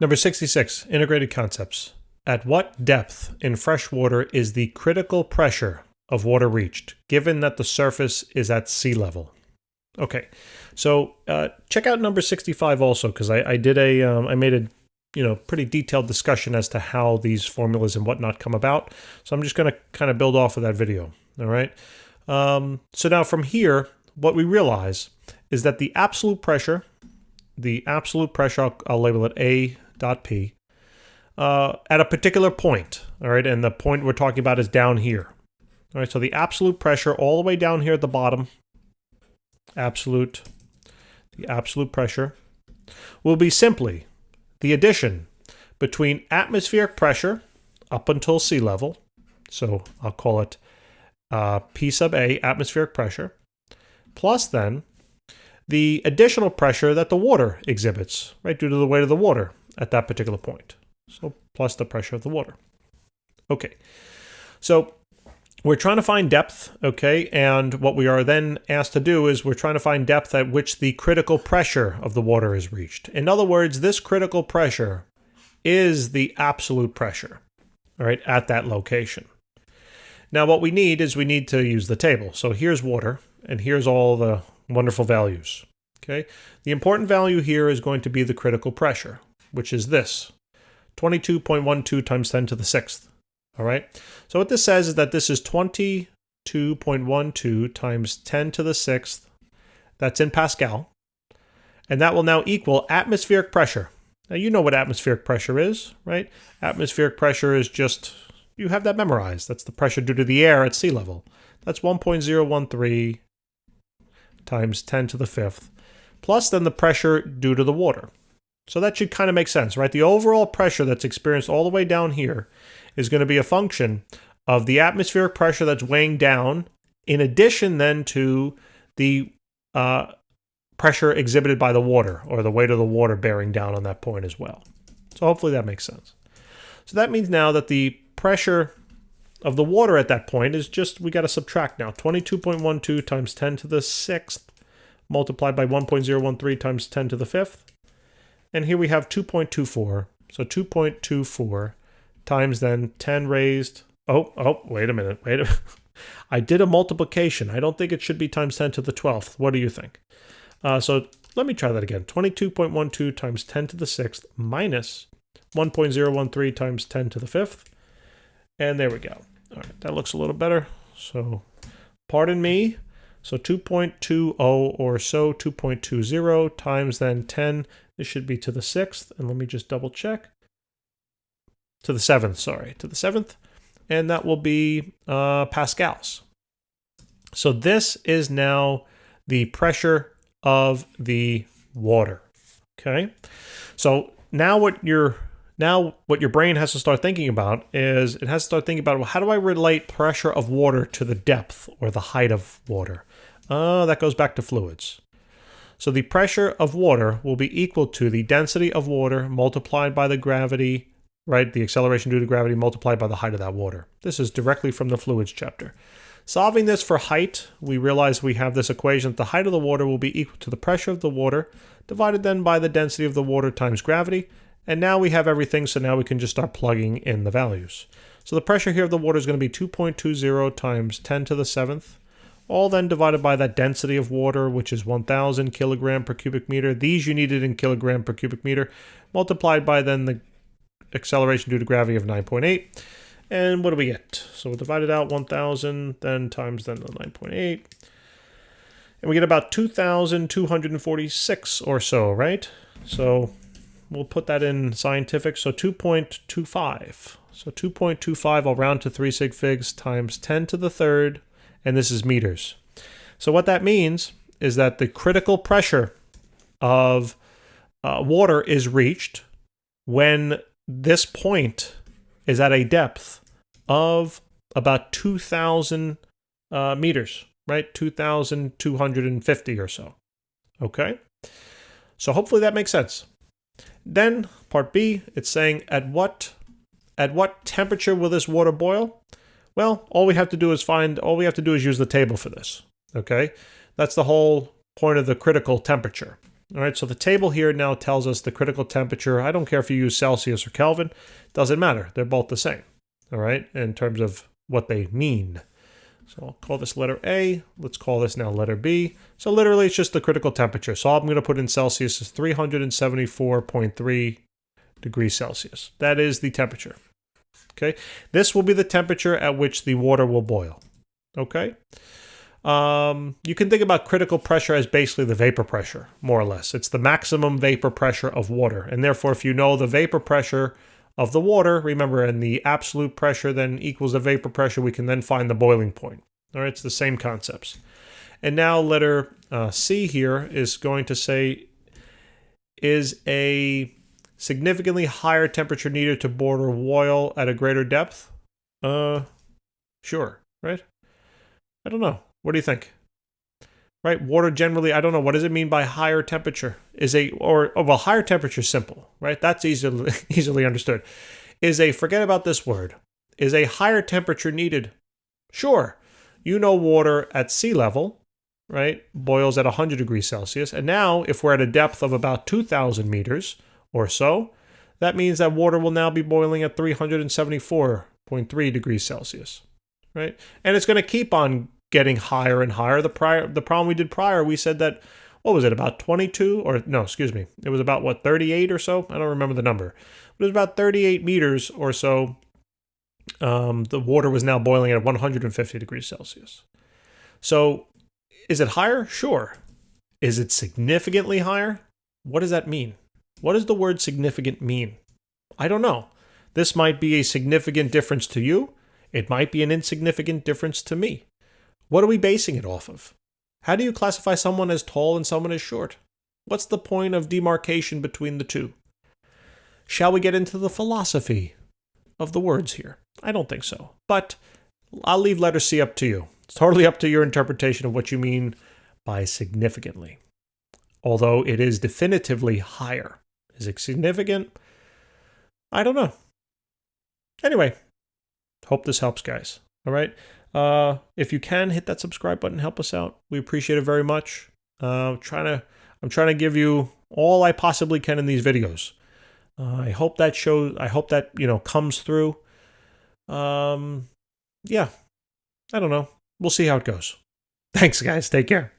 Number 66, integrated concepts. At what depth in fresh water is the critical pressure of water reached, given that the surface is at sea level? Okay, so check out number 65 also, because I made a pretty detailed discussion as to how these formulas and whatnot come about. So I'm just going to kind of build off of that video. All right. So now from here, what we realize is that the absolute pressure, I'll label it A dot P, at a particular point. All right. And the point we're talking about is down here. All right. So the absolute pressure all the way down here at the bottom, the absolute pressure will be simply the addition between atmospheric pressure up until sea level. So I'll call it P sub A, atmospheric pressure, plus then the additional pressure that the water exhibits, right, due to the weight of the water at that particular point. So plus the pressure of the water. Okay, so we're trying to find depth, okay, and what we are then asked to do is we're trying to find depth at which the critical pressure of the water is reached. In other words, this critical pressure is the absolute pressure, all right, at that location. Now what we need is we need to use the table. So here's water, and here's all the wonderful values, okay? The important value here is going to be the critical pressure, which is this, 22.12 times 10 to the 6th. All right. So what this says is that this is 22.12 times 10 to the 6th. That's in Pascal. And that will now equal atmospheric pressure. Now, you know what atmospheric pressure is, right? Atmospheric pressure is just, you have that memorized. That's the pressure due to the air at sea level. That's 1.013 times 10 to the 5th, plus then the pressure due to the water. So that should kind of make sense, right? The overall pressure that's experienced all the way down here is going to be a function of the atmospheric pressure that's weighing down, in addition then to the pressure exhibited by the water, or the weight of the water bearing down on that point as well. So hopefully that makes sense. So that means now that the pressure of the water at that point is just, we got to subtract now, 22.12 times 10 to the 6th multiplied by 1.013 times 10 to the 5th. And here we have 2.24. So 2.24 times then 10 raised. Wait a minute. I did a multiplication. I don't think it should be times 10 to the 12th. What do you think? So let me try that again. 22.12 times 10 to the 6th minus 1.013 times 10 to the 5th. And there we go. All right, that looks a little better. So pardon me. So 2.20 or so, 2.20 times then 10. This should be to the 6th. And let me just double check. To the 7th, sorry. To the 7th. And that will be pascals. So this is now the pressure of the water. Okay. So now what your brain has to start thinking about is it has to start thinking about, well, how do I relate pressure of water to the depth or the height of water? That goes back to fluids. So the pressure of water will be equal to the density of water multiplied by the gravity, right? The acceleration due to gravity multiplied by the height of that water. This is directly from the fluids chapter. Solving this for height, we realize we have this equation that the height of the water will be equal to the pressure of the water divided then by the density of the water times gravity. And now we have everything, so now we can just start plugging in the values. So the pressure here of the water is going to be 2.20 times 10 to the 7th, all then divided by that density of water, which is 1,000 kilogram per cubic meter. These you needed in kilogram per cubic meter, multiplied by then the acceleration due to gravity of 9.8. And what do we get? So we'll divide it out, 1,000, then times then the 9.8. And we get about 2,246 or so, right? So we'll put that in scientific. So 2.25. So 2.25, I'll round to 3 sig figs, times 10 to the 3rd. And this is meters. So what that means is that the critical pressure of water is reached when this point is at a depth of about 2,000 meters, right? 2,250 or so. Okay? So hopefully that makes sense. Then part B, it's saying at what temperature will this water boil? Well, all we have to do is use the table for this. Okay? That's the whole point of the critical temperature. All right, so the table here now tells us the critical temperature. I don't care if you use Celsius or Kelvin. Doesn't matter. They're both the same, all right, in terms of what they mean. So I'll call this letter A. Let's call this now letter B. So literally it's just the critical temperature. So all I'm going to put in Celsius is 374.3 degrees Celsius. That is the temperature. Okay, this will be the temperature at which the water will boil. Okay, you can think about critical pressure as basically the vapor pressure, more or less. It's the maximum vapor pressure of water, and therefore if you know the vapor pressure of the water, remember, and the absolute pressure then equals the vapor pressure, we can then find the boiling point. All right, it's the same concepts. And now letter C here is going to say, is a significantly higher temperature needed to boil oil at a greater depth? Sure, right? I don't know. What do you think? Right, water generally, I don't know. What does it mean by higher temperature? Well, higher temperature is simple, right? That's easily understood. Forget about this word. Is a higher temperature needed? Sure. You know water at sea level, right, boils at 100 degrees Celsius. And now, if we're at a depth of about 2,000 meters or so, that means that water will now be boiling at 374.3 degrees Celsius, right? And it's going to keep on getting higher and higher. The problem we did prior, we said that, what was it, about 22? Or, no, excuse me. It was about, 38 or so? I don't remember the number. But it was about 38 meters or so. The water was now boiling at 150 degrees Celsius. So, is it higher? Sure. Is it significantly higher? What does that mean? What does the word significant mean? I don't know. This might be a significant difference to you. It might be an insignificant difference to me. What are we basing it off of? How do you classify someone as tall and someone as short? What's the point of demarcation between the two? Shall we get into the philosophy of the words here? I don't think so. But I'll leave letter C up to you. It's totally up to your interpretation of what you mean by significantly. Although it is definitively higher. Is it significant? I don't know. Anyway, hope this helps, guys. All right. If you can, hit that subscribe button, help us out. We appreciate it very much. I'm trying to give you all I possibly can in these videos. I hope that comes through. Yeah, I don't know. We'll see how it goes. Thanks, guys. Take care.